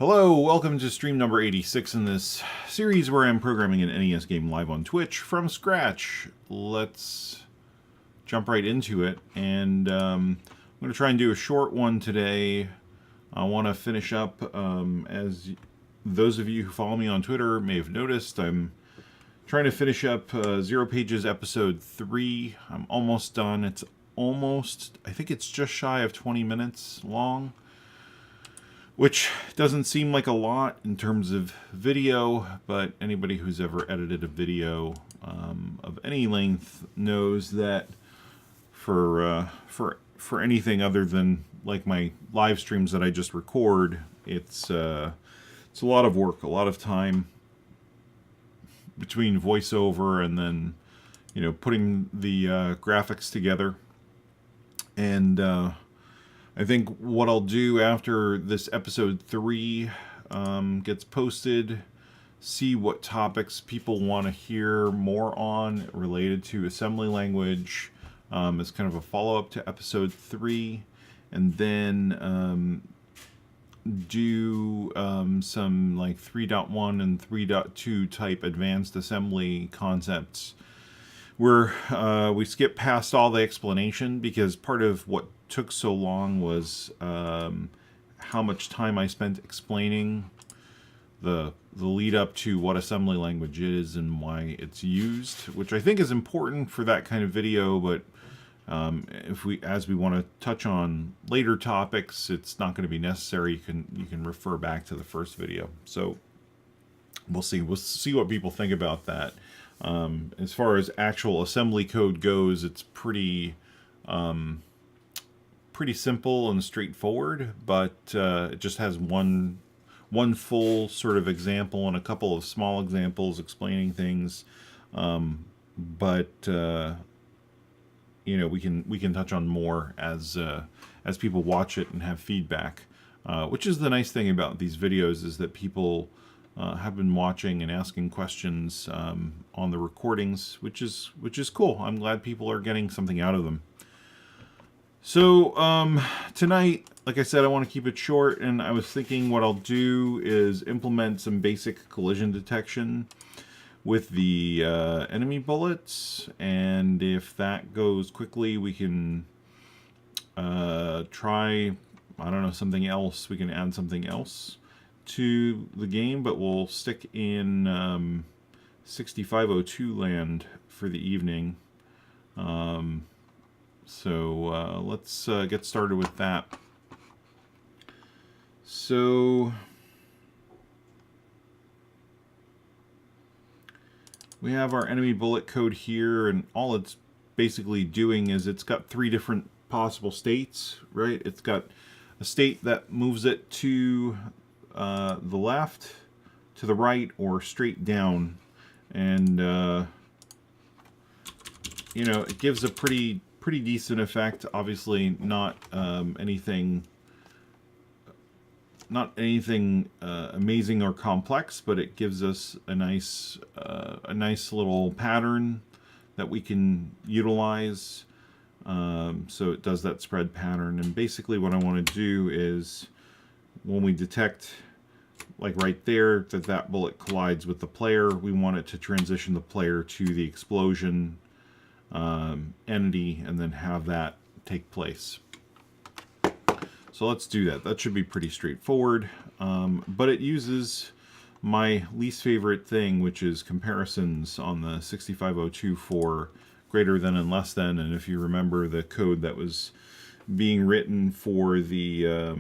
Hello, welcome to stream number 86 in this series where I'm programming an NES game live on Twitch from scratch. Let's jump right into it, and I'm going to try and do a short one today. I want to finish up, as those of you who follow me on Twitter may have noticed, I'm trying to finish up Zero Pages episode 3. I'm almost done. It's almost, I think it's just shy of 20 minutes long, which doesn't seem like a lot in terms of video, but anybody who's ever edited a video of any length knows that for anything other than like my live streams that I just record, it's a lot of work, a lot of time between voiceover and then putting the graphics together. And I think what I'll do after this episode 3 gets posted, see what topics people want to hear more on related to assembly language as kind of a follow-up to episode 3, and then do some like 3.1 and 3.2 type advanced assembly concepts where we skip past all the explanation, because part of what took so long was how much time I spent explaining the lead up to what assembly language is and why it's used, which I think is important for that kind of video. But as we want to touch on later topics, it's not going to be necessary. You can refer back to the first video. So we'll see what people think about that. As far as actual assembly code goes, it's pretty simple and straightforward, but it just has one full sort of example and a couple of small examples explaining things. But we can touch on more as people watch it and have feedback, which is the nice thing about these videos, is that people have been watching and asking questions on the recordings, which is cool. I'm glad people are getting something out of them. So tonight, like I said, I want to keep it short, and I was thinking what I'll do is implement some basic collision detection with the enemy bullets, and if that goes quickly, we can try, I don't know, something else. We can add something else to the game, but we'll stick in 6502 land for the evening. So let's get started with that. So we have our enemy bullet code here, and all it's basically doing is it's got 3 different possible states, right? It's got a state that moves it to the left, to the right, or straight down, and it gives a pretty decent effect. Obviously not anything amazing or complex, but it gives us a nice little pattern that we can utilize. So it does that spread pattern, and basically what I want to do is, when we detect, like right there, that bullet collides with the player, we want it to transition the player to the explosion entity and then have that take place. So let's do that. That should be pretty straightforward, but it uses my least favorite thing, which is comparisons on the 6502 for greater than and less than. And if you remember the code that was being written for the I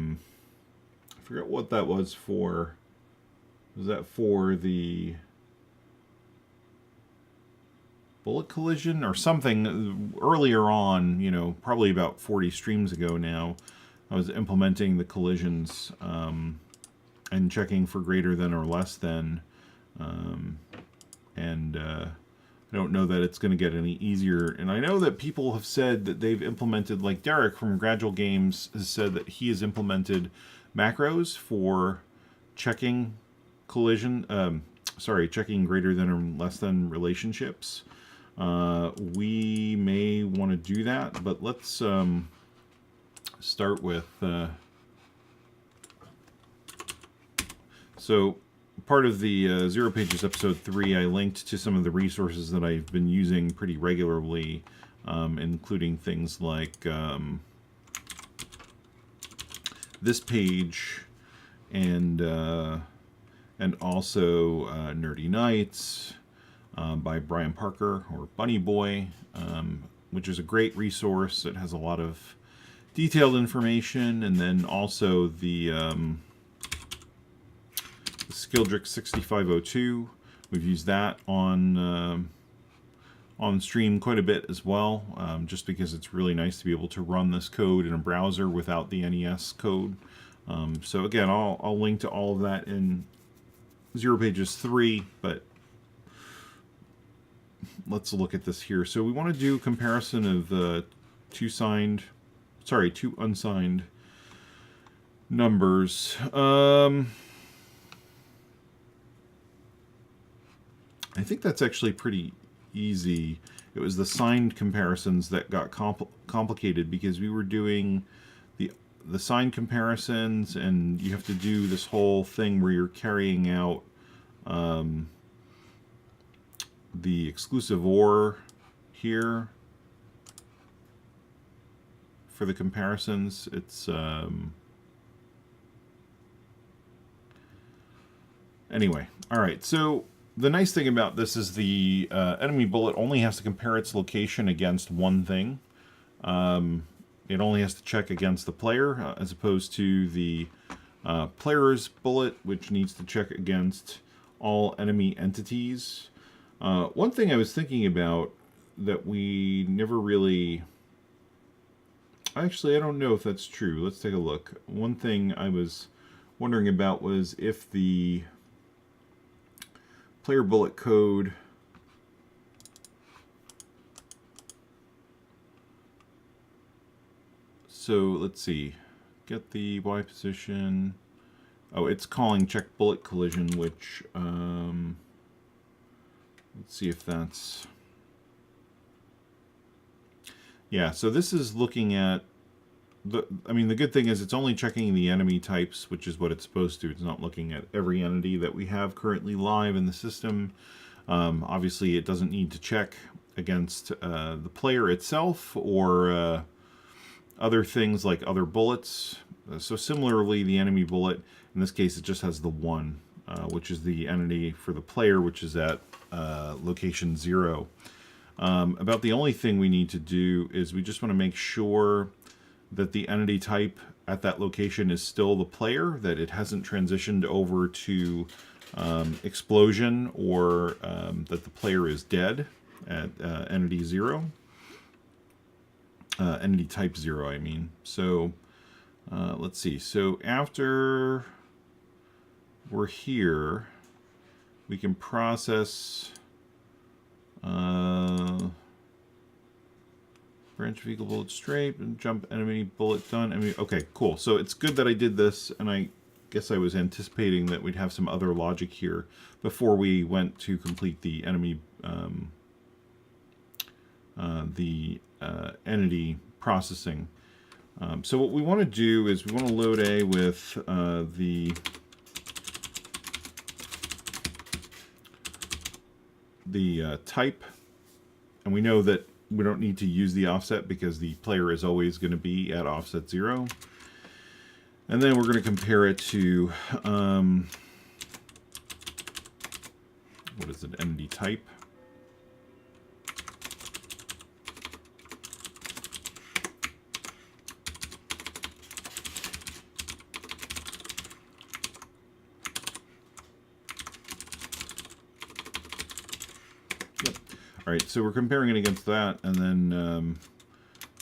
forget what that was for. Was that for the bullet collision or something earlier on? Probably about 40 streams ago now, I was implementing the collisions and checking for greater than or less than, and I don't know that it's going to get any easier. And I know that people have said that they've implemented, like Derek from Gradual Games has said that he has implemented macros for checking checking greater than or less than relationships. We may want to do that, but let's start with So part of the Zero Pages episode 3, I linked to some of the resources that I've been using pretty regularly, including things like this page and also Nerdy Nights by Brian Parker, or Bunny Boy, which is a great resource. It has a lot of detailed information, and then also the Skildrick 6502. We've used that on stream quite a bit as well, just because it's really nice to be able to run this code in a browser without the NES code. So again, I'll link to all of that in Zero Pages 3, but let's look at this here. So we want to do a comparison of two unsigned numbers. I think that's actually pretty easy. It was the signed comparisons that got complicated, because we were doing the signed comparisons, and you have to do this whole thing where you're carrying out the exclusive OR here for the comparisons. It's anyway, all right, so the nice thing about this is the enemy bullet only has to compare its location against one thing. It only has to check against the player, as opposed to the player's bullet, which needs to check against all enemy entities. One thing I was thinking about that we never really... Actually, I don't know if that's true. Let's take a look. One thing I was wondering about was if the player bullet code so let's see, get the Y position. Oh, it's calling check bullet collision, which let's see if that's, yeah, so this is looking at the good thing is it's only checking the enemy types, which is what it's supposed to. It's not looking at every entity that we have currently live in the system. Obviously, it doesn't need to check against the player itself or other things like other bullets. So similarly, the enemy bullet, in this case, it just has the one, which is the entity for the player, which is at location 0. About the only thing we need to do is we just want to make sure that the entity type at that location is still the player, that it hasn't transitioned over to explosion, or that the player is dead at entity 0. Entity type 0, I mean. So let's see. So after we're here, we can process branch vehicle bullet straight and jump enemy bullet done. Okay, cool. So it's good that I did this, and I guess I was anticipating that we'd have some other logic here before we went to complete the enemy entity processing. So what we want to do is we want to load A with the type, and we know that we don't need to use the offset because the player is always going to be at offset 0. And then we're going to compare it to what is it, entity type. All right, so we're comparing it against that, and then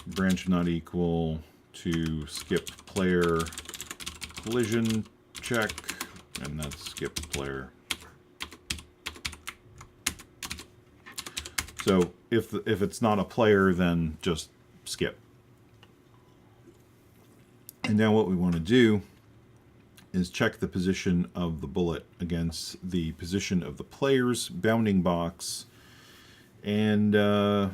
branch not equal to skip player collision check, and that's skip player. So if it's not a player, then just skip. And now what we want to do is check the position of the bullet against the position of the player's bounding box. And now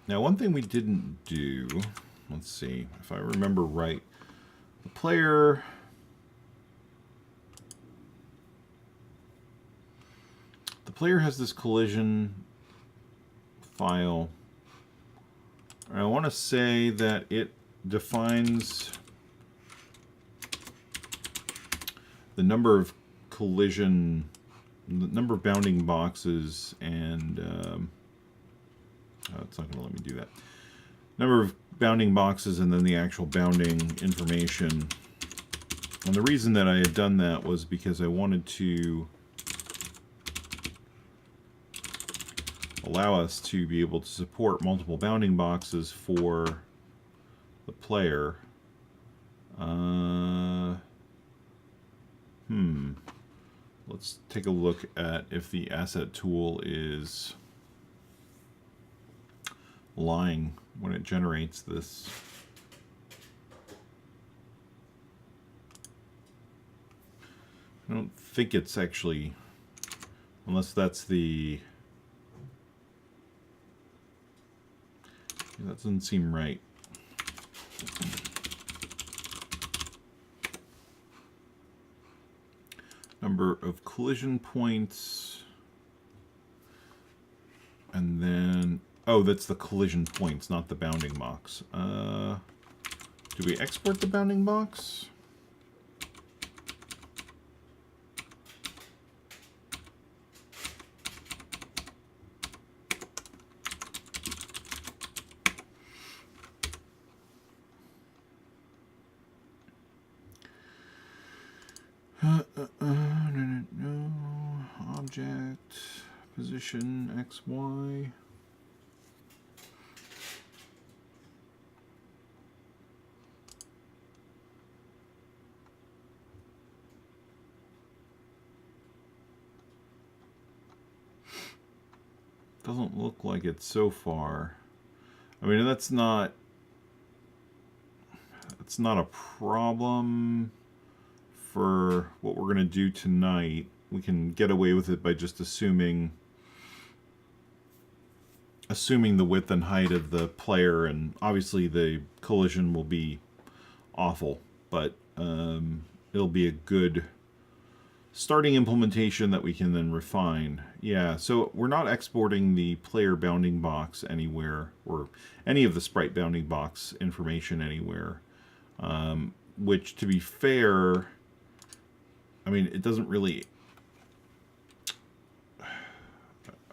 one thing we didn't do, let's see, if I remember right, the player player has this collision file. I want to say that it defines the number of collision, the number of bounding boxes, and it's not going to let me do that. Number of bounding boxes and then the actual bounding information. And the reason that I had done that was because I wanted to allow us to be able to support multiple bounding boxes for the player. Let's take a look at if the asset tool is lying when it generates this. I don't think it's actually, unless that's the, that doesn't seem right. Number of collision points, and then, oh, that's the collision points, not the bounding box. Do we export the bounding box? No. Object, position, X, Y. Doesn't look like it so far. I mean, that's not a problem for what we're going to do tonight. We can get away with it by just assuming the width and height of the player, and obviously the collision will be awful, but it'll be a good starting implementation that we can then refine. Yeah, so we're not exporting the player bounding box anywhere, or any of the sprite bounding box information anywhere, which, to be fair, I mean, it doesn't really...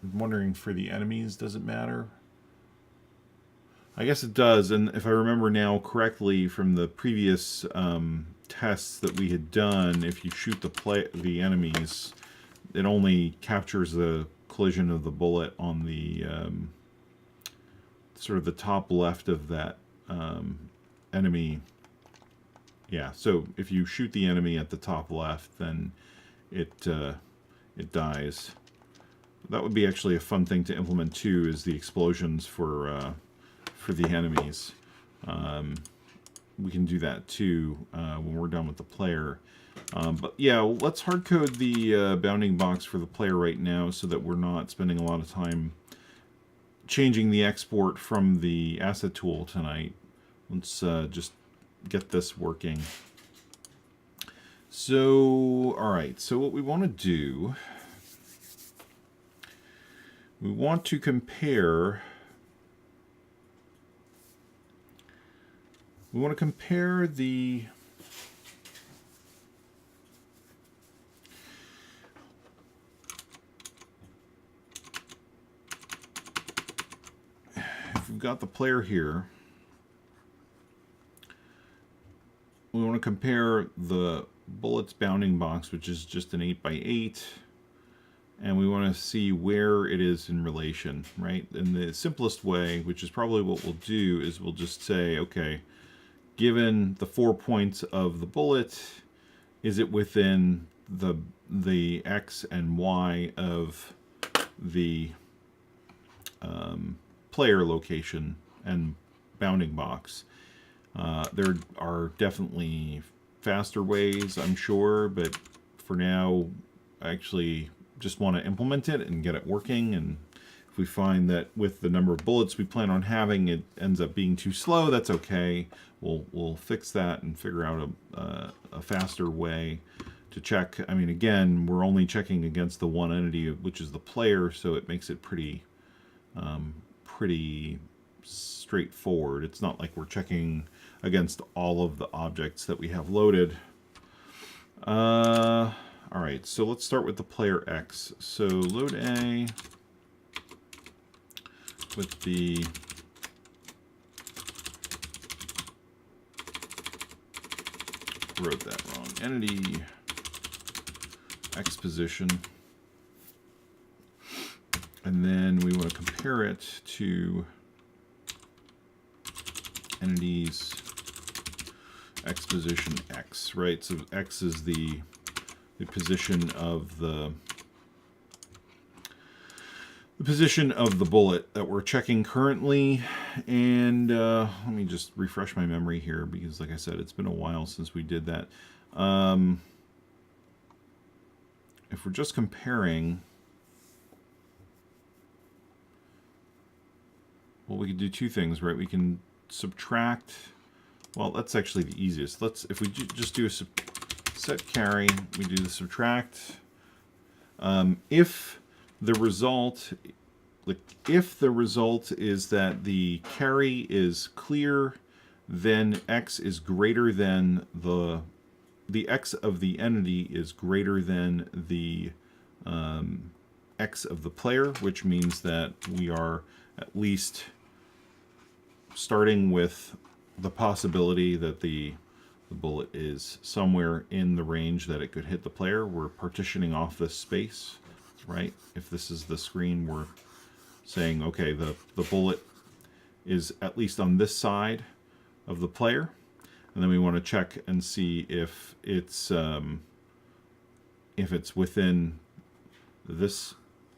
I'm wondering, for the enemies, does it matter? I guess it does, and if I remember now correctly from the previous tests that we had done, if you shoot the enemies, it only captures the collision of the bullet on the sort of the top left of that enemy. Yeah, so if you shoot the enemy at the top left, then it dies. That would be actually a fun thing to implement too, is the explosions for the enemies. We can do that too when we're done with the player. But yeah, let's hardcode the bounding box for the player right now so that we're not spending a lot of time changing the export from the asset tool tonight. Let's just get this working. So, alright, so what we want to do, we want to compare the if we've got the player here, we want to compare the bullets bounding box, which is just an 8x8, and we want to see where it is in relation, right? And the simplest way, which is probably what we'll do, is we'll just say, okay, given the 4 points of the bullet, is it within the X and Y of the player location and bounding box? There are definitely faster ways, I'm sure, but for now, I actually just want to implement it and get it working. And if we find that with the number of bullets we plan on having, it ends up being too slow, that's okay. We'll fix that and figure out a faster way check. I mean, again, we're only checking against the one entity, which is the player, so it makes it pretty straightforward. It's not like we're checking against all of the objects that we have loaded. All right, so let's start with the player X. So load A with the wrote that wrong. Entity X position. And then we want to compare it to entities X position X, right? So X is the position of the position of the bullet that we're checking currently. And let me just refresh my memory here, because like I said, it's been a while since we did that. If we're just comparing, well, we can do two things, right? We can subtract. Well, that's actually the easiest. If we just do a set carry, we do the subtract. If the result is that the carry is clear, then X is greater than the X of the entity is greater than the X of the player, which means that we are at least starting with the possibility that the bullet is somewhere in the range that it could hit the player. We're partitioning off this space, right? If this is the screen, we're saying, okay, the bullet is at least on this side of the player. And then we want to check and see if it's within this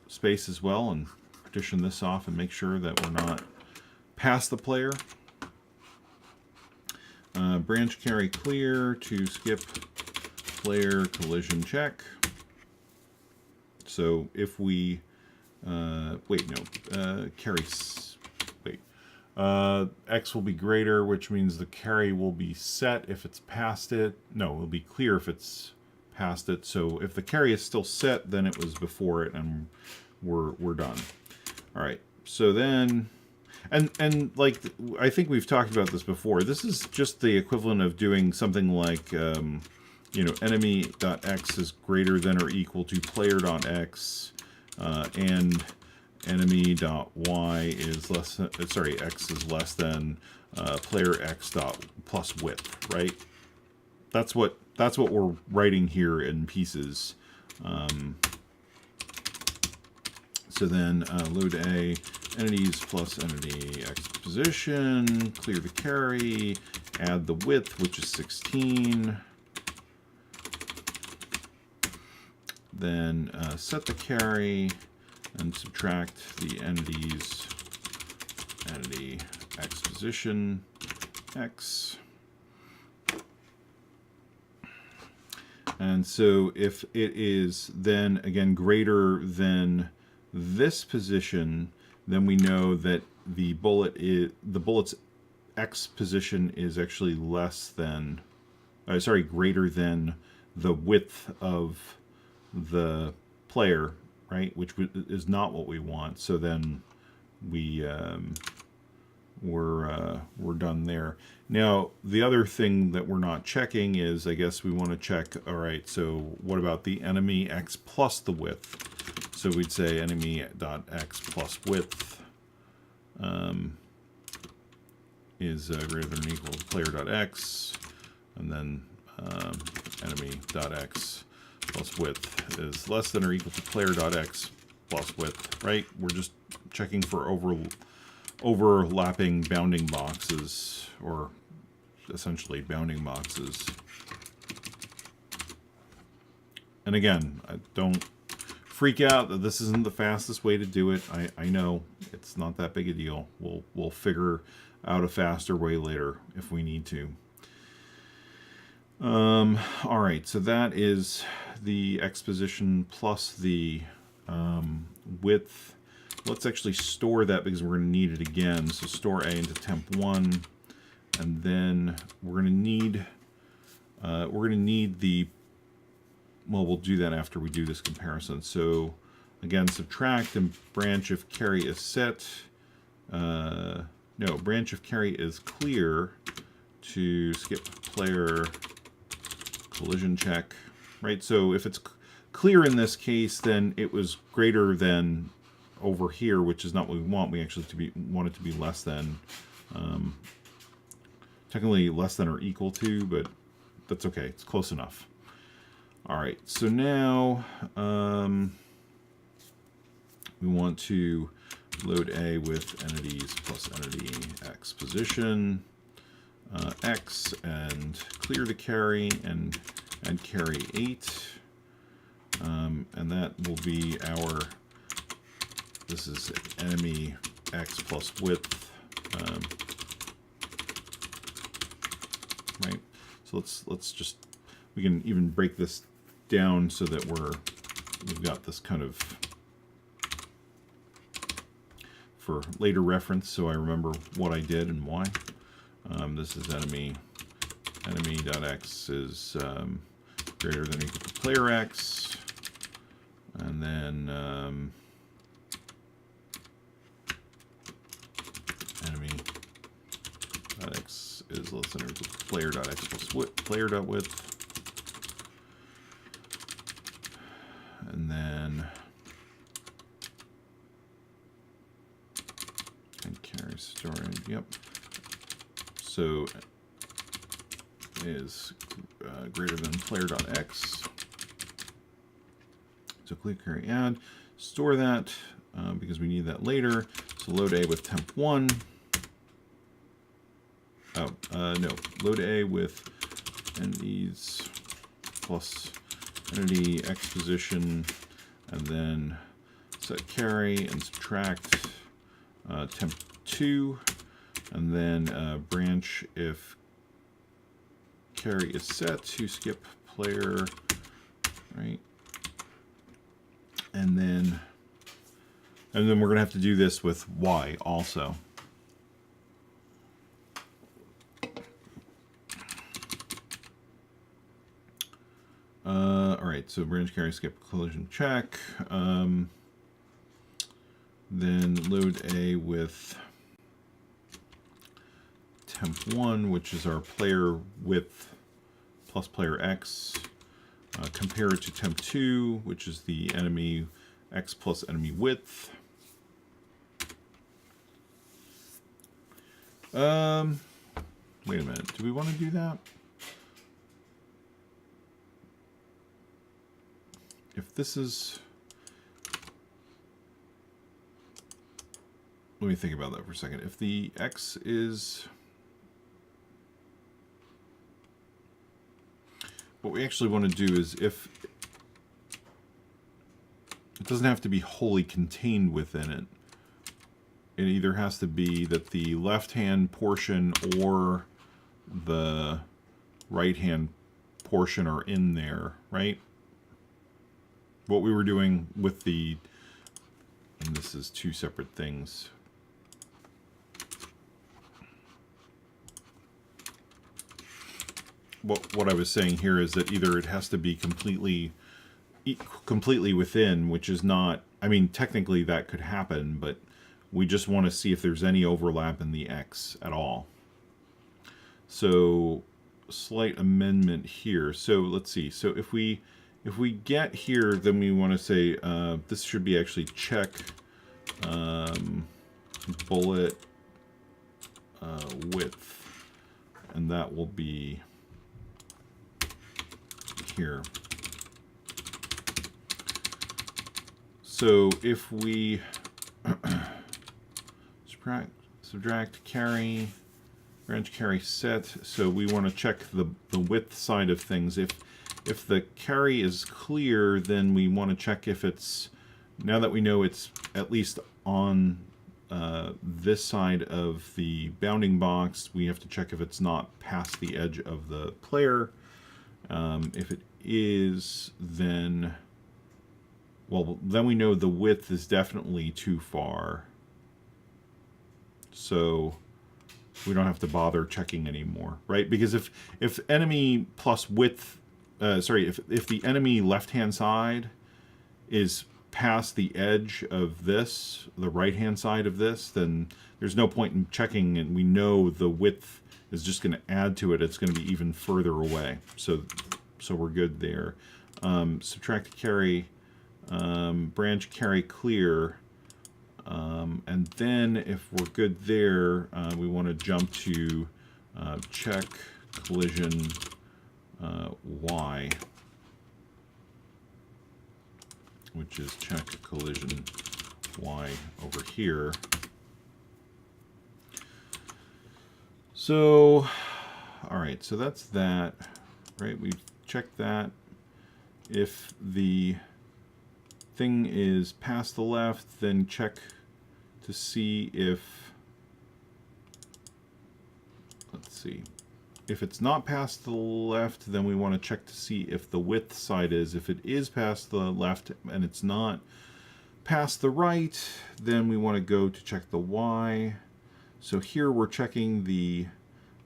space as well, and partition this off and make sure that we're not past the player. Branch carry clear to skip player collision check. So if we X will be greater, which means the carry will be set if it's past it. No, it will be clear if it's past it. So if the carry is still set, then it was before it, and we're done. All right. So then, and like I think we've talked about this before. This is just the equivalent of doing something like enemy.x is greater than or equal to player.x, and enemy.y is less than, x is less than player x dot plus width, right? That's what we're writing here in pieces. So then load A, entities plus entity X position, clear the carry, add the width, which is 16. Then set the carry and subtract the entities, entity X position, X. And so if it is then again greater than this position, then we know that the bullet's X position is actually less than, greater than the width of the player, right? Which is not what we want. So then we're done there. Now the other thing that we're not checking is, I guess we want to check. All right, so what about the enemy X plus the width? So we'd say enemy.x plus width is greater than or equal to player.x, and then enemy.x plus width is less than or equal to player.x plus width, right? We're just checking for overlapping bounding boxes, or essentially bounding boxes. And again, I don't freak out that this isn't the fastest way to do it. I know it's not that big a deal. We'll figure out a faster way later if we need to. All right, so that is the X position plus the width. Let's actually store that because we're going to need it again. So store A into temp1, and then we're going to need the well, we'll do that after we do this comparison. So again, subtract and branch if carry is set. No, branch if carry is clear to skip player collision check, right? So if it's clear in this case, then it was greater than over here, which is not what we want. We actually want it to be less than, technically less than or equal to, but that's okay. It's close enough. All right, so now we want to load A with entities plus entity X position, X, and clear the carry and add carry 8. And that will be our, this is enemy X plus width, right? So let's just, we can even break this down so that we've got this kind of for later reference, so I remember what I did and why. This is enemy.x is greater than or equal to player x, and then enemy.x is less than or equal to player.x plus player.width, and then carry storing, yep. So is greater than player.x. So clear carry add, store that because we need that later. So load A with temp1. Oh, no, load A with entities plus entity X position, and then set carry and subtract temp2, and then branch if carry is set to skip player, right? And then we're going to have to do this with Y also. All right, so branch carry skip collision check. Then load A with temp1, which is our player width plus player x. Compare it to temp2, which is the enemy x plus enemy width. Wait a minute. Do we want to do that? If this is... Let me think about that for a second. If the x is... What we actually want to do is, if it doesn't have to be wholly contained within it, it either has to be that the left-hand portion or the right-hand portion are in there, right? What we were doing with the, and this is two separate things. What I was saying here is that either it has to be completely within, which is not, I mean, technically that could happen, but we just want to see if there's any overlap in the X at all. So slight amendment here. So let's see. So if we get here, then we want to say this should be actually check bullet width, and that will be here. So if we subtract carry, branch carry set, so we want to check the width side of things. If the carry is clear, then we want to check if it's, now that we know it's at least on this side of the bounding box, we have to check if it's not past the edge of the player. If it is, then, well, then we know the width is definitely too far. So we don't have to bother checking anymore, right? Because if enemy plus width sorry, if the enemy left-hand side is past the edge of this, the right-hand side of this, then there's no point in checking, and we know the width is just going to add to it. It's going to be even further away. So we're good there. Subtract carry, branch carry clear, and then if we're good there, we want to jump to check collision Y, which is check collision Y over here. So, all right, so that's that, right? We've checked that. If the thing is past the left, then check to see if, let's see, if it's not past the left, then we want to check to see if the width side is. If it is past the left and it's not past the right, then we want to go to check the Y. So here we're checking the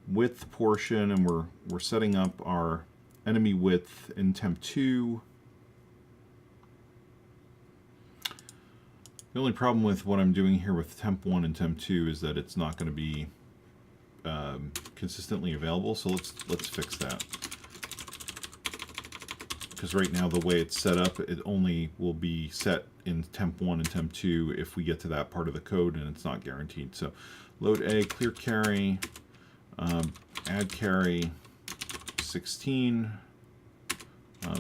width portion, and we're setting up our enemy width in temp 2. The only problem with what I'm doing here with temp 1 and temp 2 is that it's not going to be consistently available. So let's fix that, because right now the way it's set up, it only will be set in temp 1 and temp 2 if we get to that part of the code, and it's not guaranteed. So load A, clear carry, add carry 16,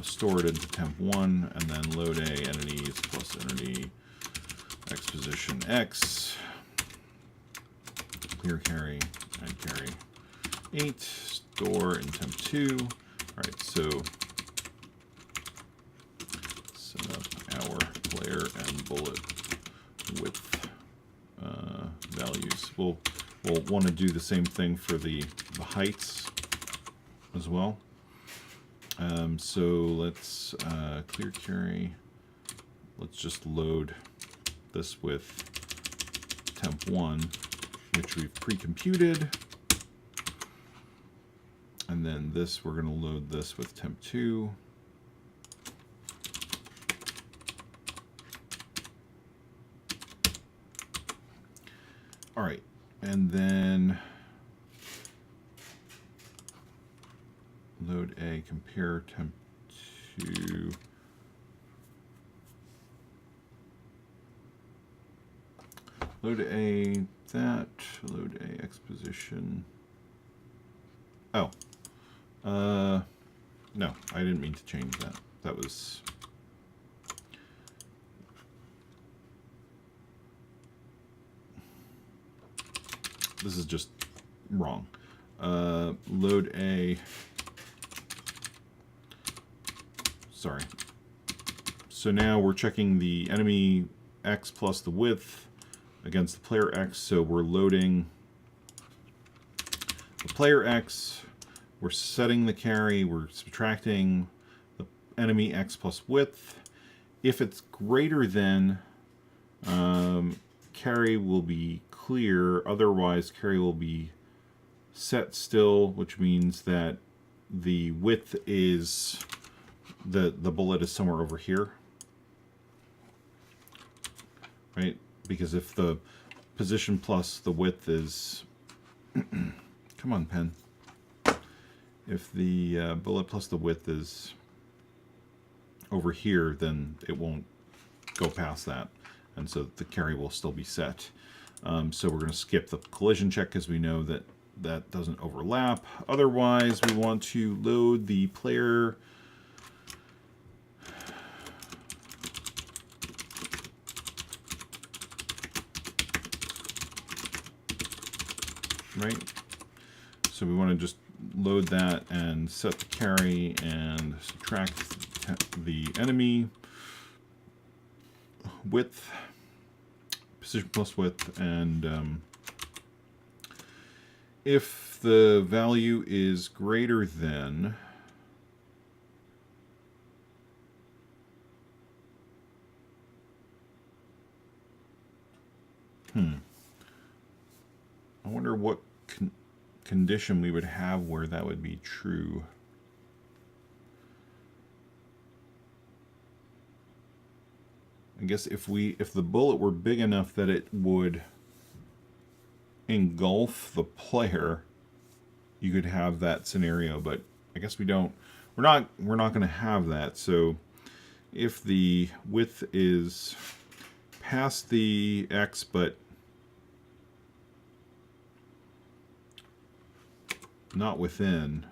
store it into temp 1, and then load A entities plus entity X position X, clear carry, add carry 8, store in temp 2. All right, so set up our player and bullet width values. We'll want to do the same thing for the heights as well. So let's clear carry. Let's just load this with temp 1, which we've pre-computed. And then this, we're going to load this with temp 2. All right, and then load A, compare temp 2. Load A, that, load A, X position. Oh, no, I didn't mean to change that. That was, this is just wrong. Load A, sorry. So now we're checking the enemy X plus the width against the player X. So we're loading the player X, we're setting the carry, we're subtracting the enemy X plus width. If it's greater than, carry will be clear, otherwise carry will be set still, which means that the width is, the bullet is somewhere over here, right? Because if the position plus the width is, come on, pen. If the bullet plus the width is over here, then it won't go past that. And so the carry will still be set. So we're going to skip the collision check because we know that that doesn't overlap. Otherwise, we want to load the player right? So we want to just load that and set the carry and subtract the enemy width, position plus width, and if the value is greater than I wonder what condition we would have where that would be true. I guess if the bullet were big enough that it would engulf the player, you could have that scenario, but I guess we don't. We're not going to have that. So if the width is past the X but not within.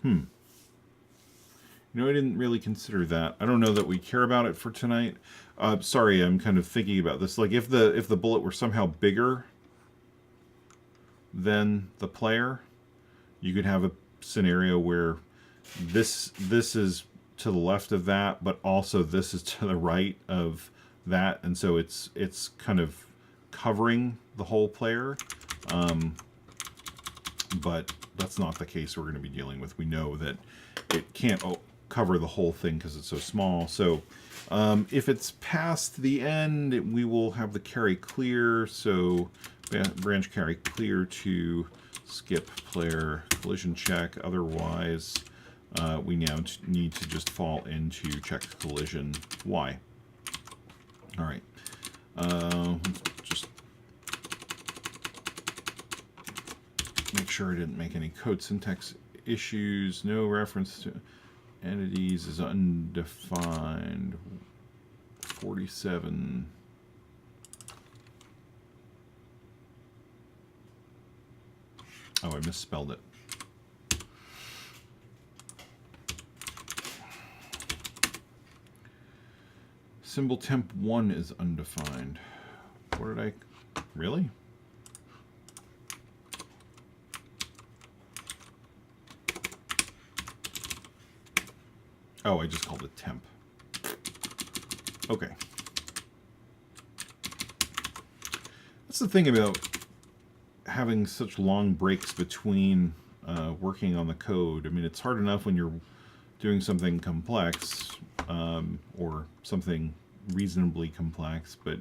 You know, I didn't really consider that. I don't know that we care about it for tonight. Sorry, I'm kind of thinking about this. Like if the bullet were somehow bigger than the player, you could have a scenario where this is to the left of that, but also this is to the right of that, and so it's kind of covering the whole player. But that's not the case we're going to be dealing with. We know that it can't cover the whole thing because it's so small. So if it's past the end, we will have the carry clear. So branch carry clear to skip player collision check. Otherwise, we now need to just fall into check collision Y. All right. Just make sure I didn't make any code syntax issues. No reference to entities is undefined. 47. Oh, I misspelled it. Symbol temp 1 is undefined. What did I... Really? Oh, I just called it temp. Okay. That's the thing about having such long breaks between working on the code. I mean, it's hard enough when you're doing something complex or something reasonably complex, but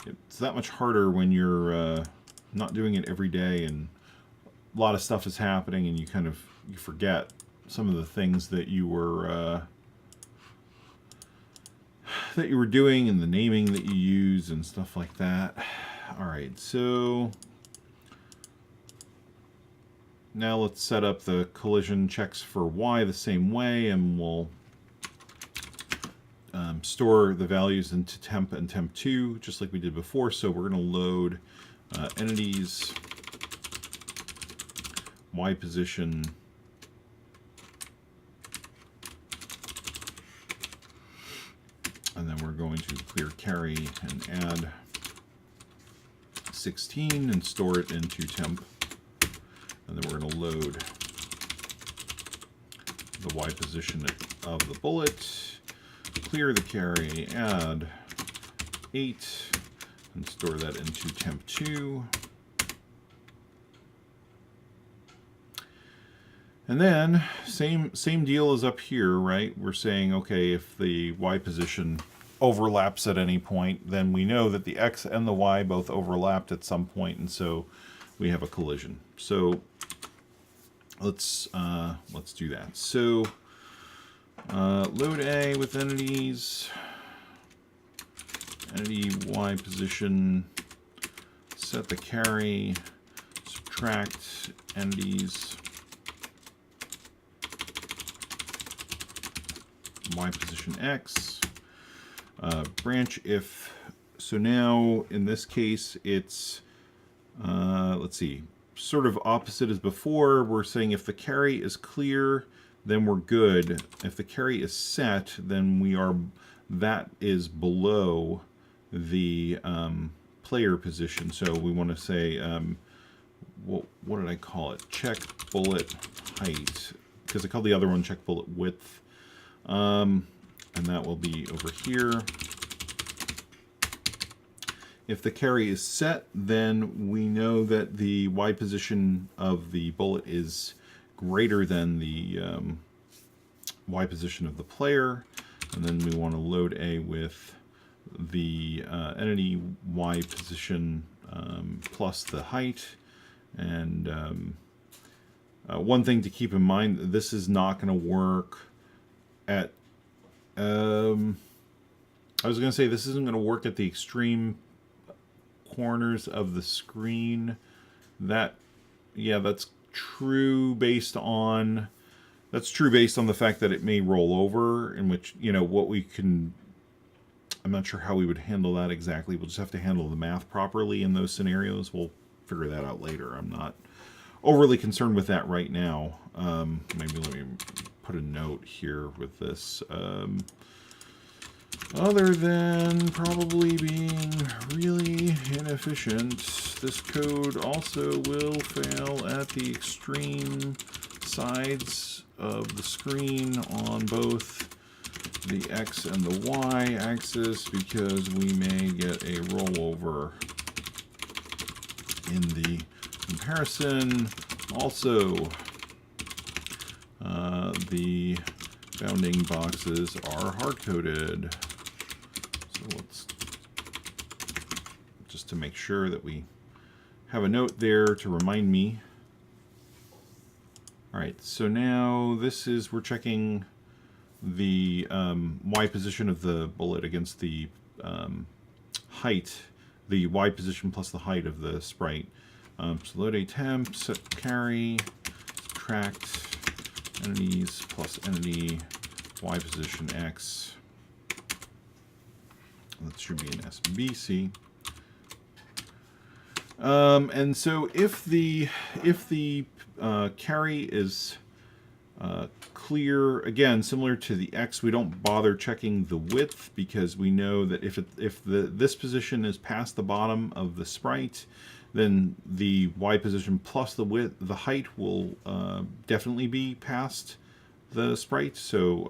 it's that much harder when you're not doing it every day and a lot of stuff is happening and you forget some of the things that you were doing and the naming that you use and stuff like that. All right, so now let's set up the collision checks for Y the same way, and we'll store the values into temp and temp2 just like we did before. So we're going to load entities Y position and then we're going to clear carry and add 16 and store it into temp, and then we're going to load the Y position of the bullet, clear the carry, add 8 and store that into temp2. And then same deal as up here, right? We're saying, okay, if the Y position overlaps at any point, then we know that the X and the Y both overlapped at some point, and so we have a collision. So let's do that. So load A with entities, entity Y position, set the carry, subtract entities Y position X, branch if. So now in this case it's let's see, sort of opposite as before. We're saying if the carry is clear, then we're good. If the carry is set, then that is below the player position. So we want to say what did I call it? Check bullet height, because I called the other one check bullet width. And that will be over here. If the carry is set, then we know that the Y position of the bullet is greater than the Y position of the player. And then we want to load A with the entity Y position plus the height. And one thing to keep in mind, this is not going to work at I was going to say this isn't going to work at the extreme corners of the screen. That's true based on the fact that it may roll over, in which, what we can, I'm not sure how we would handle that exactly. We'll just have to handle the math properly in those scenarios. We'll figure that out later. I'm not overly concerned with that right now. Maybe let me put a note here with this. Other than probably being really inefficient, this code also will fail at the extreme sides of the screen on both the X and the Y axis, because we may get a rollover in the comparison. Also, the bounding boxes are hard-coded. So let's, just to make sure that we have a note there to remind me. All right, so now we're checking the Y position of the bullet against the height, the Y position plus the height of the sprite. So load a temp, set carry, subtract entities plus entity, Y position X. That should be an SBC. And so if the carry is clear, again, similar to the X, we don't bother checking the width, because we know that if this position is past the bottom of the sprite, then the Y position plus the width, the height, will definitely be past the sprite. So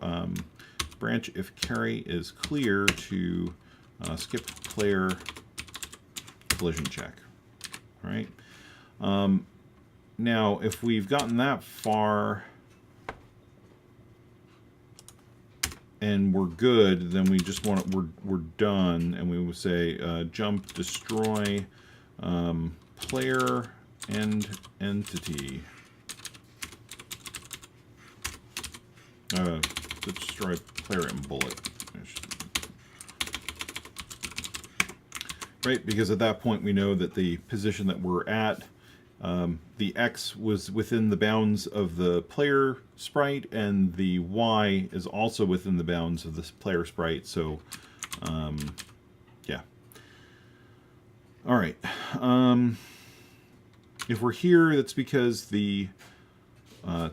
branch if carry is clear to skip player collision check. All right. Now, if we've gotten that far and we're good, then we just want to, we're done, and we will say jump destroy player and entity. Destroy player and bullet. Right, because at that point we know that the position that we're at, the X was within the bounds of the player sprite, and the Y is also within the bounds of this player sprite. So, yeah. All right. If we're here, that's because the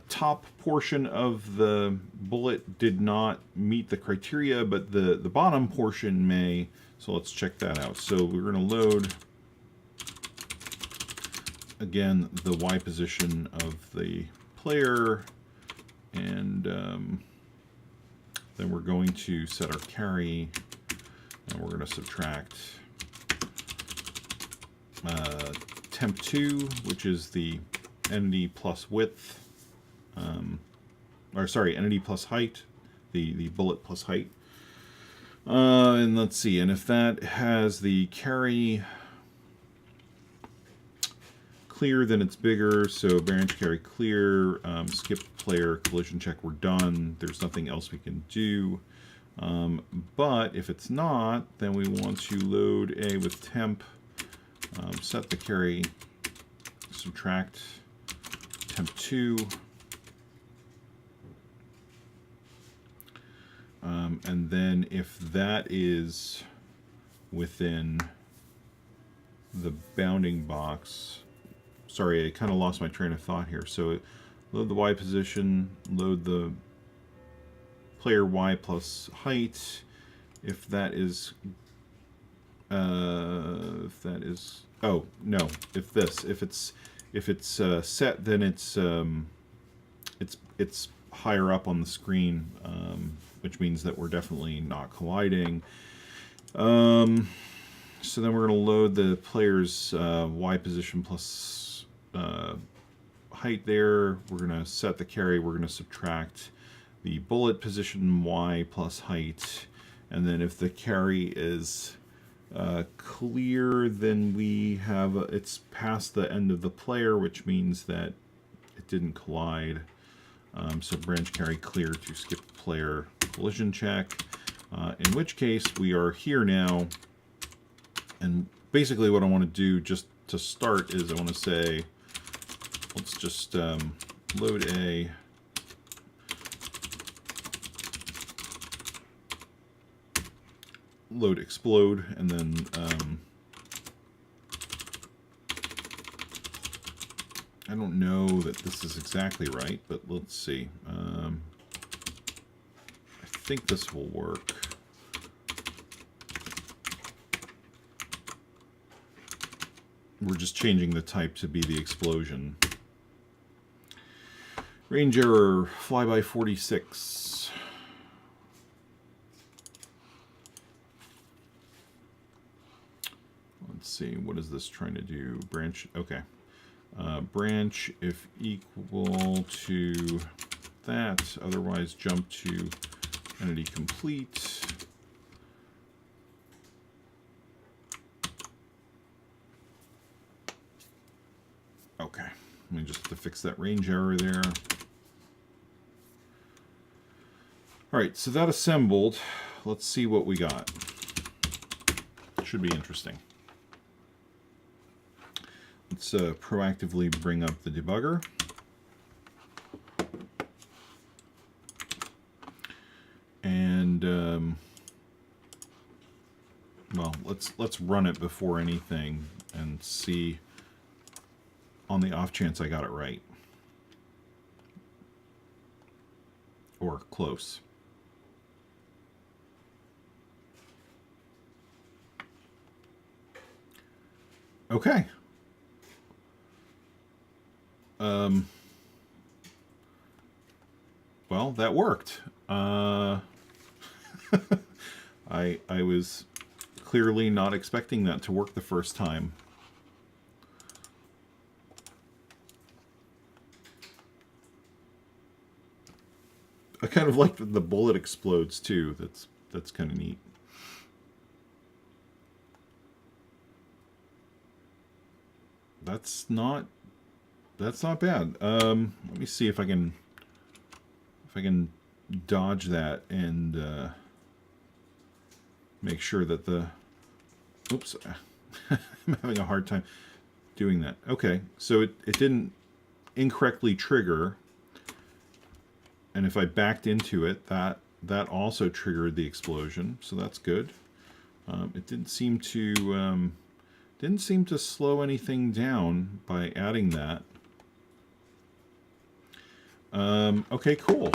top portion of the bullet did not meet the criteria, but the bottom portion may. So let's check that out. So we're going to load, again, the Y position of the player, and then we're going to set our carry, and we're going to subtract temp2, which is the entity plus width, or sorry, entity plus height, the bullet plus height. And let's see, and if that has the carry clear, then it's bigger. So branch carry clear, skip player collision check, we're done. There's nothing else we can do. But if it's not, then we want to load A with temp, set the carry, subtract temp2. And then if that is within the bounding box, sorry, I kind of lost my train of thought here. So load the Y position, load the player Y plus height. If that is, oh no, if it's set, then it's higher up on the screen, which means that we're definitely not colliding. So then we're going to load the player's Y position plus height there. We're going to set the carry. We're going to subtract the bullet position Y plus height. And then if the carry is clear, then we have it's past the end of the player, which means that it didn't collide. So branch carry clear to skip player collision check. In which case we are here now, and basically what I want to do just to start is I want to say, let's just load A. Load explode, and then I don't know that this is exactly right, but let's see. I think this will work. We're just changing the type to be the explosion. Range error, flyby 46. Let's see, what is this trying to do? Branch, okay. Branch if equal to that, otherwise jump to entity complete. Okay, let me just have to fix that range error there. All right, so that assembled. Let's see what we got. Should be interesting. Let's proactively bring up the debugger. And well, let's run it before anything and see, on the off chance I got it right or close. Okay. Well, that worked. I was clearly not expecting that to work the first time. I kind of like that the bullet explodes too. That's kind of neat. That's not bad. Let me see if I can dodge that and make sure that the, oops, I'm having a hard time doing that. Okay, so it didn't incorrectly trigger, and if I backed into it, that also triggered the explosion, so that's good. It didn't seem to slow anything down by adding that. Okay, cool.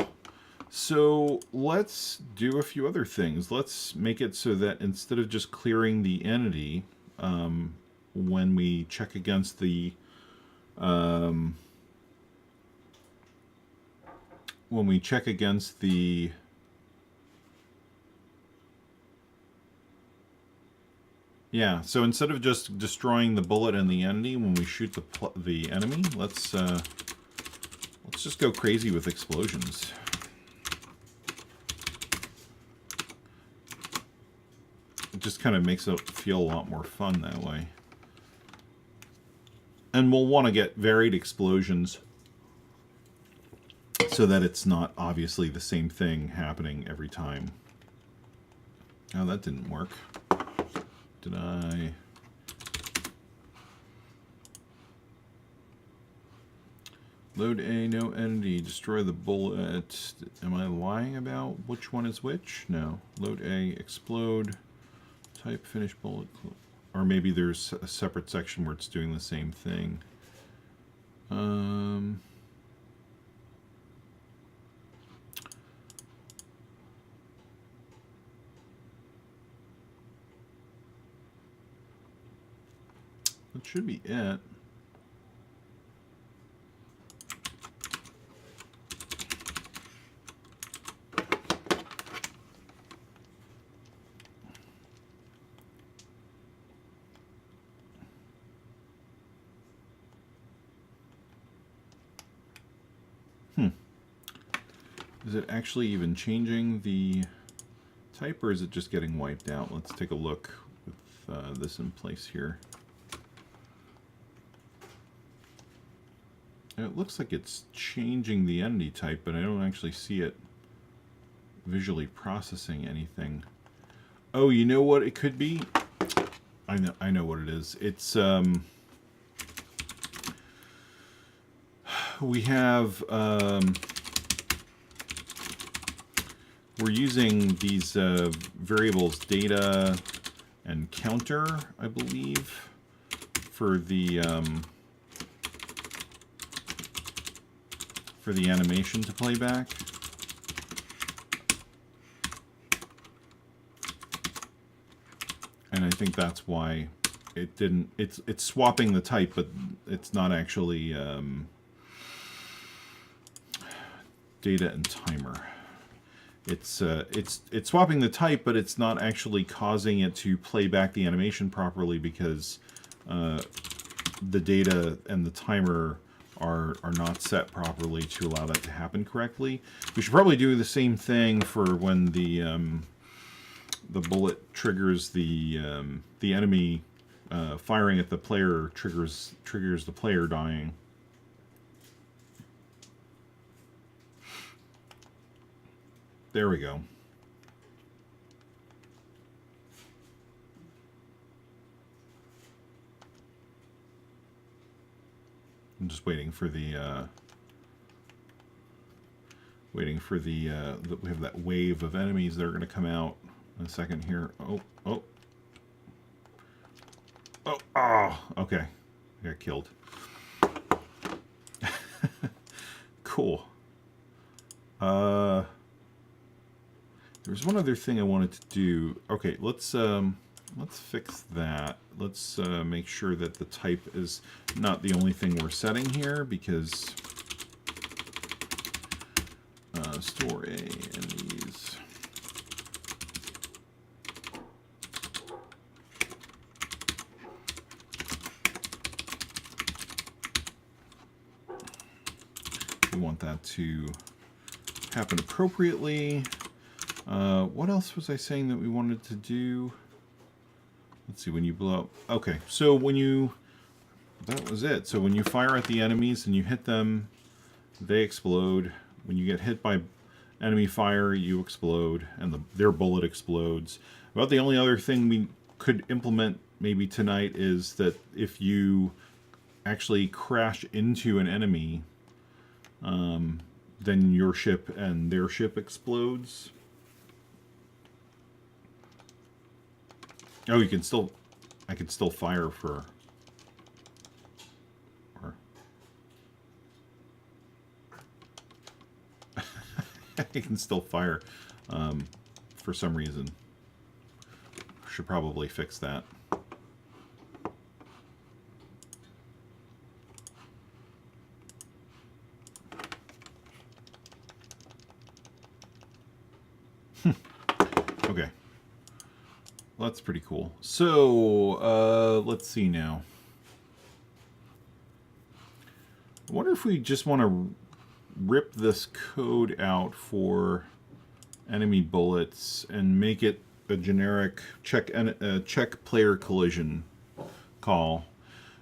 So let's do a few other things. Let's make it so that instead of just clearing the entity, when we check against the yeah, so instead of just destroying the bullet and the entity when we shoot the enemy, let's just go crazy with explosions. It just kind of makes it feel a lot more fun that way. And we'll want to get varied explosions so that it's not obviously the same thing happening every time. Oh, that didn't work. Did I? Load A, no entity, destroy the bullet. Am I lying about which one is which? No. Load A, explode, type finish bullet. Or maybe there's a separate section where it's doing the same thing. That should be it. Is it actually even changing the type, or is it just getting wiped out? Let's take a look with this in place here. It looks like it's changing the entity type, but I don't actually see it visually processing anything. Oh, you know what it could be? I know what it is. It's we have we're using these variables data and counter, I believe, for the animation to play back. And I think that's why it didn't. It's swapping the type, but it's not actually data and timer. It's swapping the type, but it's not actually causing it to play back the animation properly because the data and the timer are not set properly to allow that to happen correctly. We should probably do the same thing for when the bullet triggers the enemy firing at the player, triggers the player dying. There we go. I'm just waiting for the we have that wave of enemies that are going to come out in a second here. Oh, okay. I got killed. Cool. There's one other thing I wanted to do. Okay, let's fix that. Let's make sure that the type is not the only thing we're setting here, because store A enemies. We want that to happen appropriately. What else was I saying that we wanted to do? Let's see, when you blow up. Okay, so that was it. So when you fire at the enemies and you hit them, they explode. When you get hit by enemy fire, you explode, and their bullet explodes. About the only other thing we could implement maybe tonight is that if you actually crash into an enemy, then your ship and their ship explodes. Oh, I can still fire for... I can still fire for some reason. Should probably fix that. Okay. Well, that's pretty cool. So, let's see now. I wonder if we just want to rip this code out for enemy bullets and make it a generic check player collision call,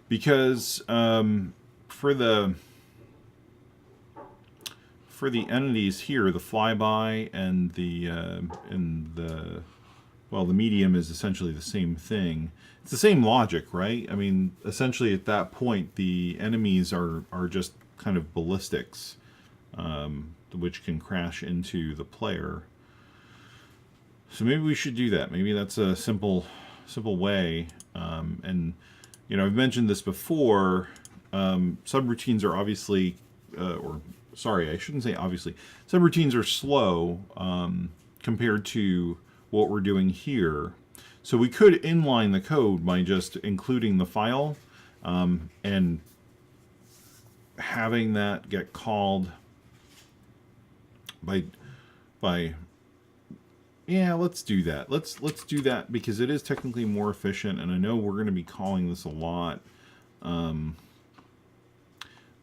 because for the entities here, the flyby and the medium is essentially the same thing. It's the same logic, right? I mean, essentially at that point, the enemies are just kind of ballistics, which can crash into the player. So maybe we should do that. Maybe that's a simple way. And you know, I've mentioned this before. Subroutines are obviously, or sorry, I shouldn't say obviously. Subroutines are slow compared to what we're doing here. So we could inline the code by just including the file and having that get called by yeah, let's do that. Let's do that, because it is technically more efficient, and I know we're going to be calling this a lot. The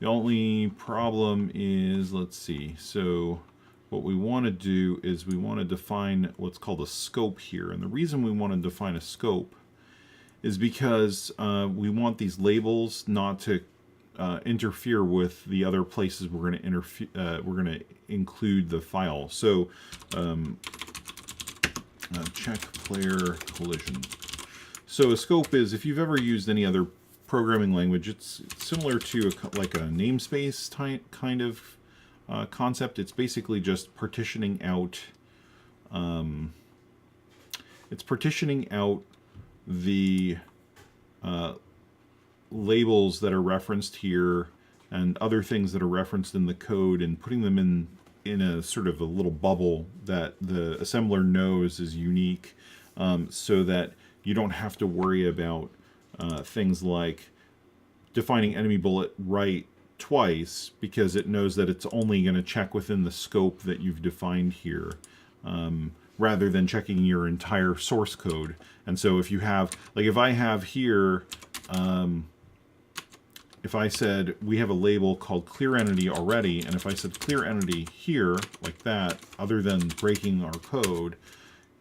only problem is, let's see, so what we want to do is we want to define what's called a scope here. And the reason we want to define a scope is because we want these labels not to interfere with the other places we're going to include the file. So check player collision. So a scope is, if you've ever used any other programming language, it's similar to like a namespace kind of concept. It's basically just partitioning out. It's partitioning out the labels that are referenced here and other things that are referenced in the code, and putting them in a sort of a little bubble that the assembler knows is unique, so that you don't have to worry about things like defining enemy bullet right twice, because it knows that it's only going to check within the scope that you've defined here, rather than checking your entire source code. And so if you have, like if I have here, if I said we have a label called clear entity already, and if I said clear entity here, like that, other than breaking our code,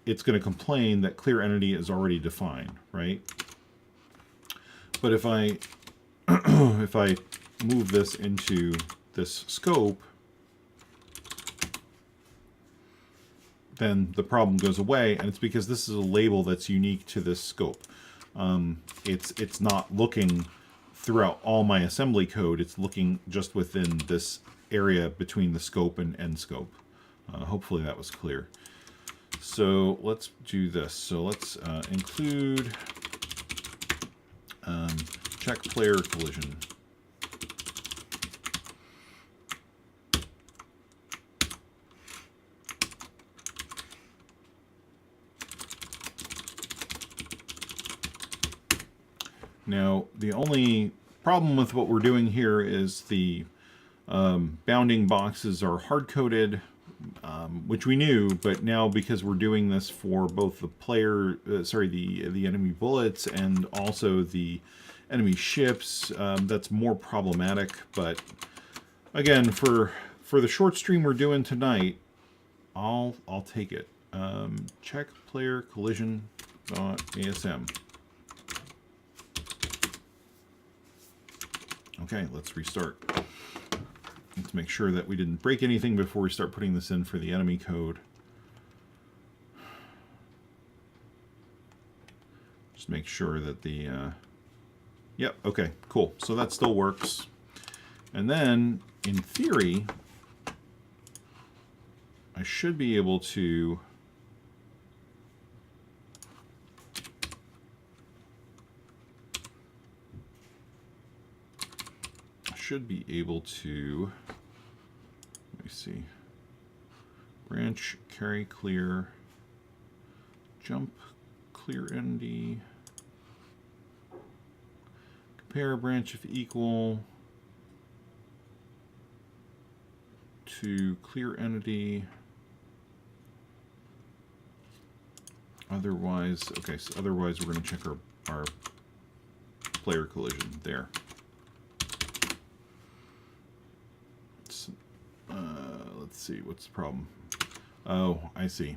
it's going to complain that clear entity is already defined, right? But if I if I move this into this scope, then the problem goes away, and it's because this is a label that's unique to this scope. It's not looking throughout all my assembly code, it's looking just within this area between the scope and end scope. Hopefully that was clear. So let's do this. So let's include check player collision. Now, the only problem with what we're doing here is the bounding boxes are hard-coded, which we knew, but now because we're doing this for both the player, the enemy bullets and also the enemy ships, that's more problematic. But again, for the short stream we're doing tonight, I'll take it. Check player collision .asm. Okay, let's restart. Let's make sure that we didn't break anything before we start putting this in for the enemy code. Just make sure that the... Yep, okay, cool. So that still works. And then, in theory, I should be able to... should be able to, let me see, branch, carry clear, jump, clear entity, compare branch if equal to clear entity, otherwise, okay, so otherwise we're going to check our player collision there. Let's see, what's the problem? Oh, I see.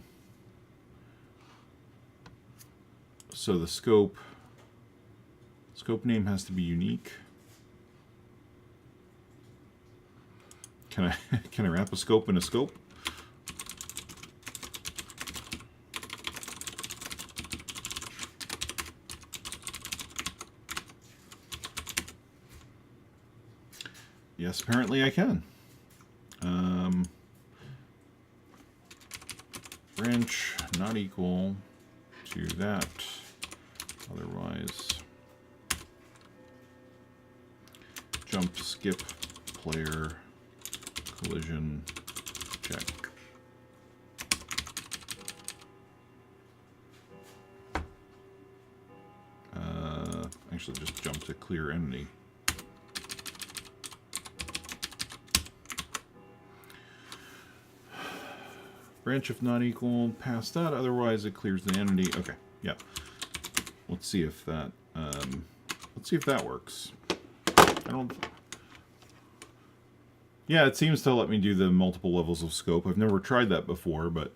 So the scope name has to be unique. Can I wrap a scope in a scope? Yes, apparently I can. Branch not equal to that, otherwise jump, skip, player, collision, check. Actually just jump to clear entity. Branch if not equal past that, otherwise it clears the entity. Okay, yeah. Let's see if that works. I don't. Yeah, it seems to let me do the multiple levels of scope. I've never tried that before, but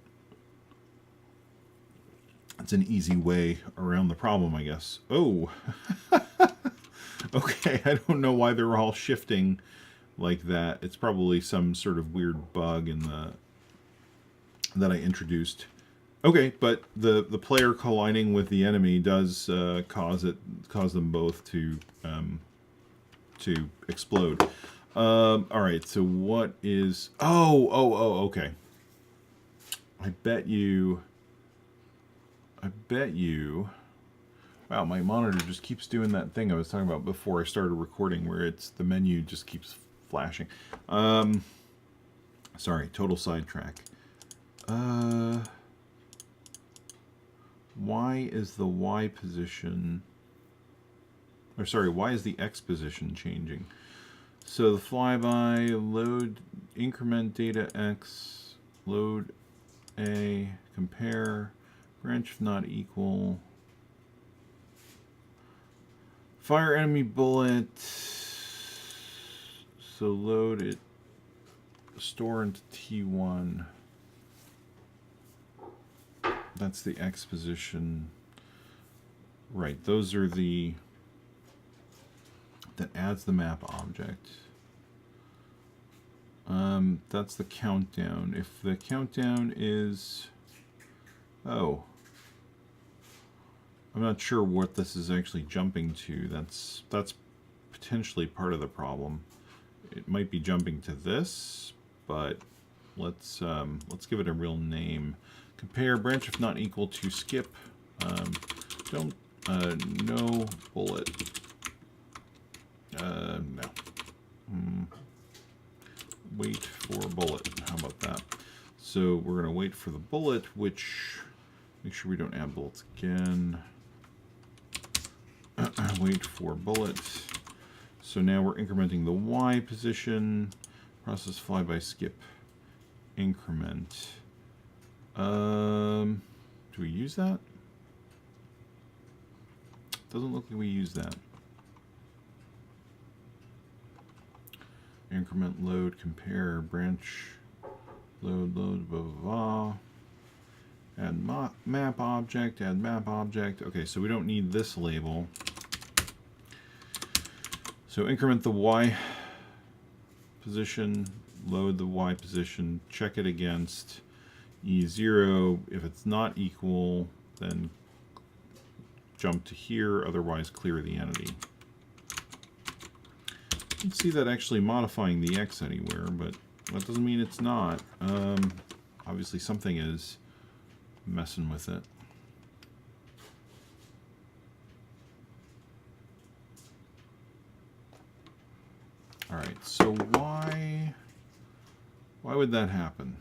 it's an easy way around the problem, I guess. Oh, Okay, I don't know why they're all shifting like that. It's probably some sort of weird bug in the that I introduced. Okay, but the player colliding with the enemy does cause them both to explode. All right, so what is? Oh, okay. I bet you. Wow, my monitor just keeps doing that thing I was talking about before I started recording, where the menu just keeps flashing. Sorry, total sidetrack. Why is the Y position, or sorry, why is the X position changing? So the flyby, load, increment data X, load A, compare, branch if not equal, fire enemy bullet, so load it, store into T1. That's the X position. Right, those are the... that adds the map object. That's the countdown. If the countdown is... oh. I'm not sure what this is actually jumping to. That's potentially part of the problem. It might be jumping to this, but let's give it a real name. Compare branch if not equal to skip. No bullet. No. Wait for bullet. How about that? So we're going to wait for the bullet, which, make sure we don't add bullets again. Wait for bullet. So now we're incrementing the Y position. Process flyby skip. Increment. Do we use that? Doesn't look like we use that. Increment, load, compare, branch, load, blah, blah, blah. Add map object, add map object. Okay, so we don't need this label. So increment the Y position, load the Y position, check it against E0. If it's not equal, then jump to here, otherwise clear the entity. You can see that actually modifying the X anywhere, but that doesn't mean it's not. Obviously something is messing with it. Alright, so why would that happen?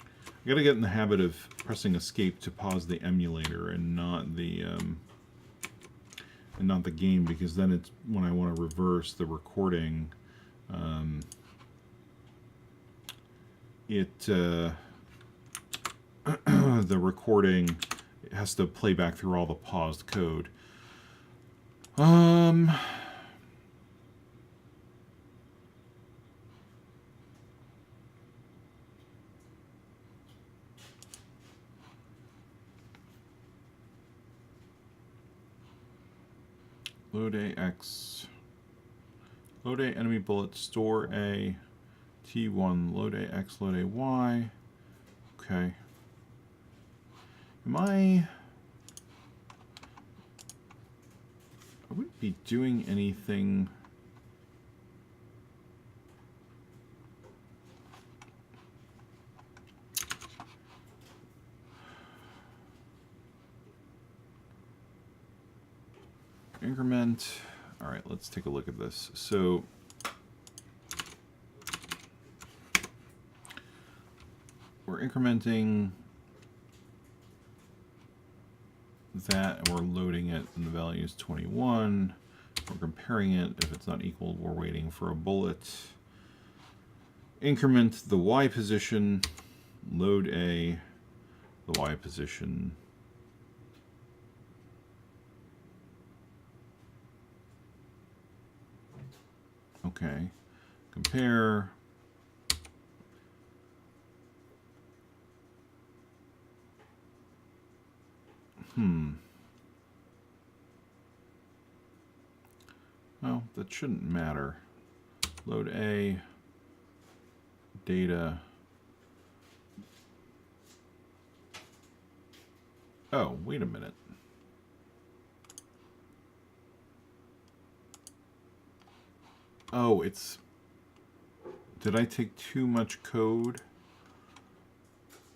I gotta get in the habit of pressing escape to pause the emulator and not the game, because then it's when I want to reverse the recording, the recording has to play back through all the paused code. Load A X. Load A enemy bullet, store A, T1, load A X, load A Y. Okay. I wouldn't be doing anything. Increment. All right, let's take a look at this. So we're incrementing that, and we're loading it, and the value is 21. We're comparing it. If it's not equal, we're waiting for a bullet. Increment the Y position, load A, the Y position. Okay, compare. Well, that shouldn't matter. Load A, data. Oh, wait a minute. Oh, it's... Did I take too much code?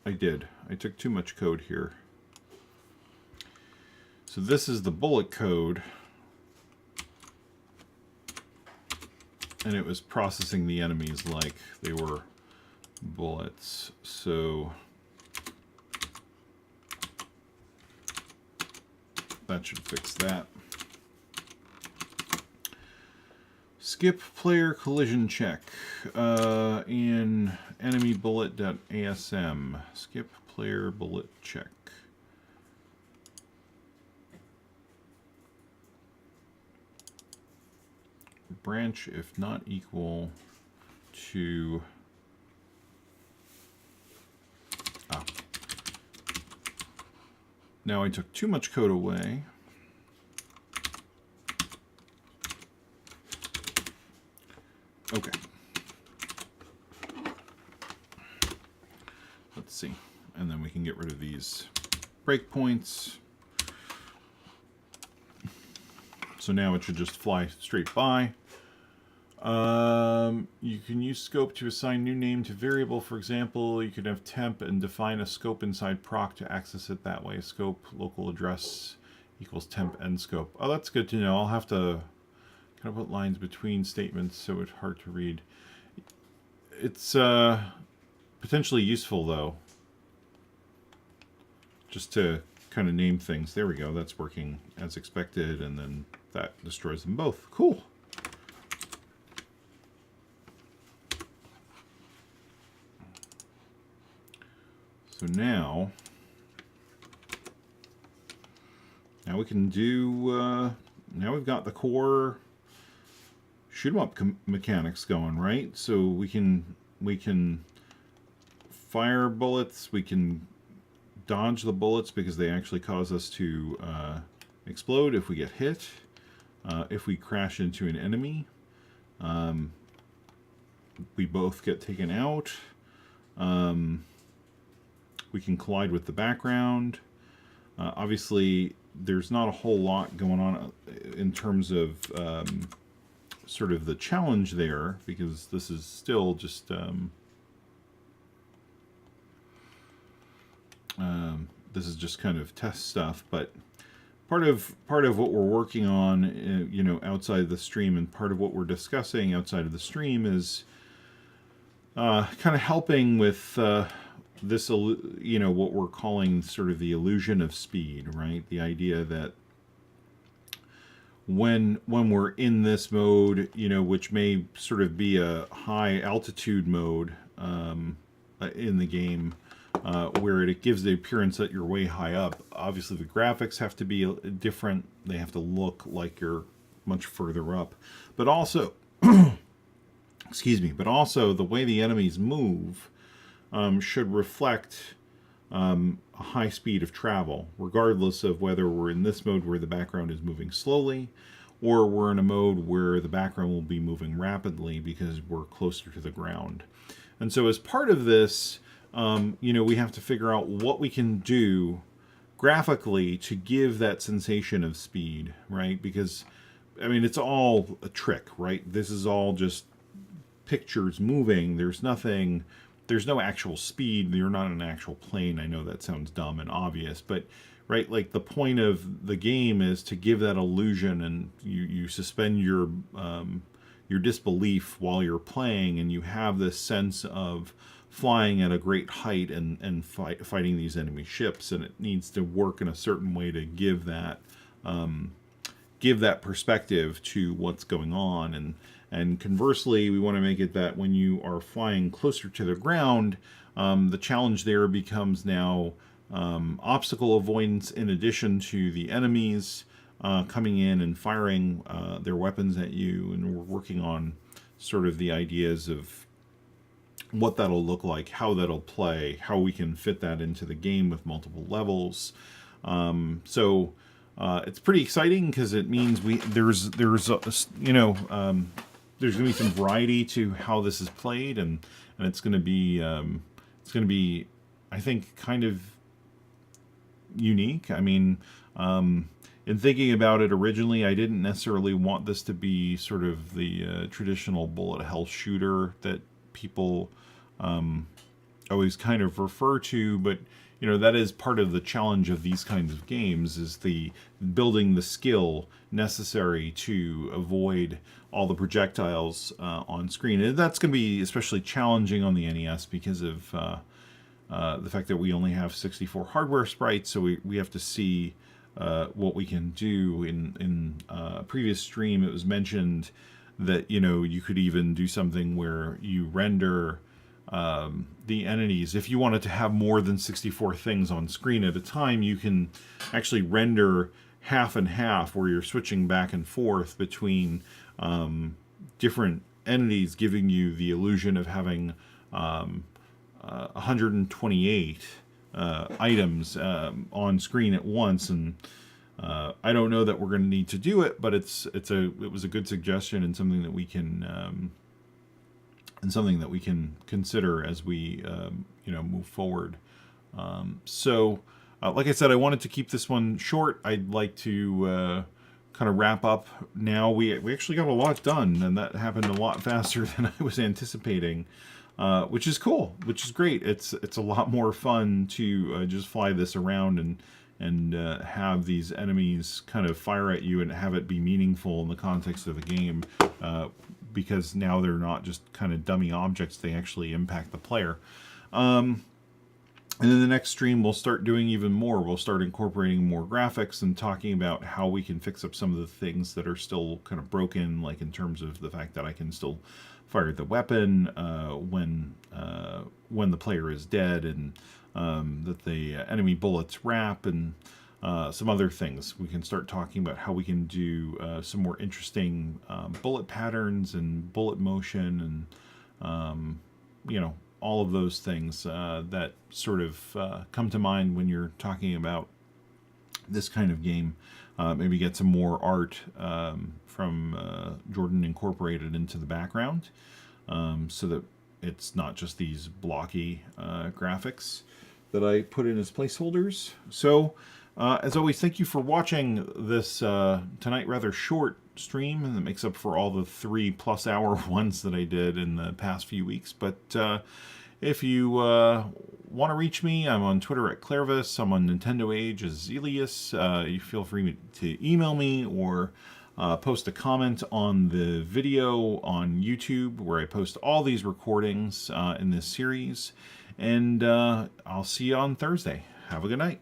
I did. I took too much code here. So this is the bullet code. And it was processing the enemies like they were bullets. So that should fix that. Skip player collision check in enemy bullet.asm. Skip player bullet check. Branch if not equal to now I took too much code away. Okay. Let's see. And then we can get rid of these breakpoints. So now it should just fly straight by. You can use scope to assign new name to variable. For example, you could have temp and define a scope inside proc to access it that way. Scope local address equals temp end scope. Oh, that's good to know. I'll have to kind of put lines between statements so it's hard to read. It's potentially useful though, just to kind of name things. There we go. That's working as expected, and then that destroys them both. Cool. So now we can do, now we've got the core shoot 'em up mechanics going, right? So we can fire bullets, we can dodge the bullets because they actually cause us to explode if we get hit, if we crash into an enemy. We both get taken out. We can collide with the background. Obviously, there's not a whole lot going on in terms of sort of the challenge there, because this is still just this is just kind of test stuff. But part of what we're working on, you know, outside of the stream, and part of what we're discussing outside of the stream is kind of helping with this, you know, what we're calling sort of the illusion of speed, right? The idea that when we're in this mode, you know, which may sort of be a high altitude mode in the game, where it gives the appearance that you're way high up. Obviously, the graphics have to be different. They have to look like you're much further up. But also, excuse me, but also the way the enemies move should reflect a high speed of travel, regardless of whether we're in this mode where the background is moving slowly, or we're in a mode where the background will be moving rapidly because we're closer to the ground. And so as part of this, you know, we have to figure out what we can do graphically to give that sensation of speed, right? Because, I mean, it's all a trick, right? This is all just pictures moving. There's nothing, there's no actual speed. You're not in an actual plane. I know that sounds dumb and obvious, but right, like the point of the game is to give that illusion, and you suspend your disbelief while you're playing, and you have this sense of flying at a great height and fighting these enemy ships, and it needs to work in a certain way to give that perspective to what's going on. And conversely, we want to make it that when you are flying closer to the ground, the challenge there becomes now obstacle avoidance, in addition to the enemies coming in and firing their weapons at you. And we're working on sort of the ideas of what that'll look like, how that'll play, how we can fit that into the game with multiple levels. So it's pretty exciting because it means there's there's going to be some variety to how this is played, and it's going to be I think kind of unique. I mean, in thinking about it originally, I didn't necessarily want this to be sort of the traditional bullet hell shooter that people always kind of refer to, but that is part of the challenge of these kinds of games, is the building the skill necessary to avoid all the projectiles on screen. And that's going to be especially challenging on the NES because of the fact that we only have 64 hardware sprites, so we have to see what we can do. In a previous stream, it was mentioned that you could even do something where you render the entities. If you wanted to have more than 64 things on screen at a time, you can actually render half and half, where you're switching back and forth between different entities, giving you the illusion of having 128 items on screen at once. And I don't know that we're going to need to do it, but it was a good suggestion, and something that we can consider as we move forward. So like I said, I wanted to keep this one short. I'd like to kind of wrap up now. We actually got a lot done, and that happened a lot faster than I was anticipating, which is cool, which is great. It's a lot more fun to just fly this around and have these enemies kind of fire at you and have it be meaningful in the context of the game, because now they're not just kind of dummy objects, they actually impact the player. And in the next stream, we'll start doing even more. We'll start incorporating more graphics and talking about how we can fix up some of the things that are still kind of broken, like in terms of the fact that I can still fire the weapon when the player is dead, and that the enemy bullets wrap, and some other things. We can start talking about how we can do some more interesting bullet patterns and bullet motion, and all of those things that sort of come to mind when you're talking about this kind of game. Maybe get some more art from Jordan incorporated into the background, so that it's not just these blocky graphics that I put in as placeholders. So as always, thank you for watching this tonight rather short stream, and that makes up for all the 3+ hour ones that I did in the past few weeks. But if you want to reach me, I'm on Twitter at Clairvis. I'm on Nintendo Age as Zelius. You feel free to email me, or post a comment on the video on YouTube, where I post all these recordings in this series. And I'll see you on Thursday. Have a good night.